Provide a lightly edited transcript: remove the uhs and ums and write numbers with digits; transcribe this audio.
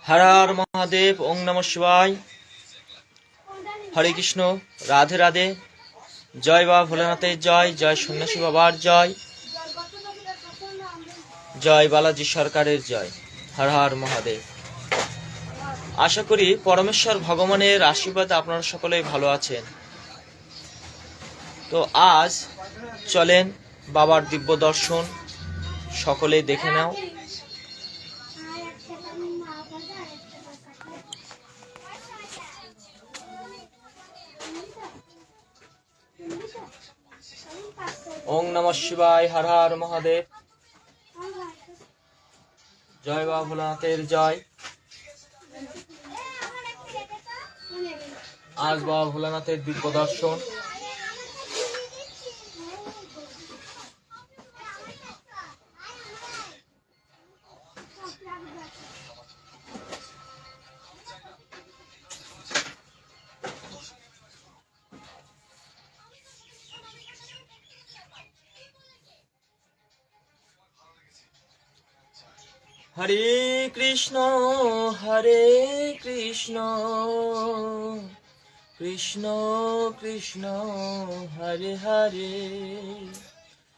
হর হর মহাদেব। ওং নমঃ শিবায়। হরে কৃষ্ণ, রাধে রাধে। জয় বাবা ভোলেনাথের জয়, জয় সন্ন্যাসী বাবার জয়, জয় বালাজি সরকারের জয়। হর হর মহাদেব। আশা করি পরমেশ্বর ভগবানের আশীর্বাদে আপনারা সকলেই ভালো আছেন। তো আজ চলেন বাবার দিব্য দর্শন সকলেই দেখে নাও। ওং নমঃ শিবায়। হর হর মহাদেব। জয় বাবা ভোলানাথের জয়। আজ বাবা ভোলানাথের দিব্য দর্শন। হরে কৃষ্ণ হরে কৃষ্ণ কৃষ্ণ কৃষ্ণ হরে হরে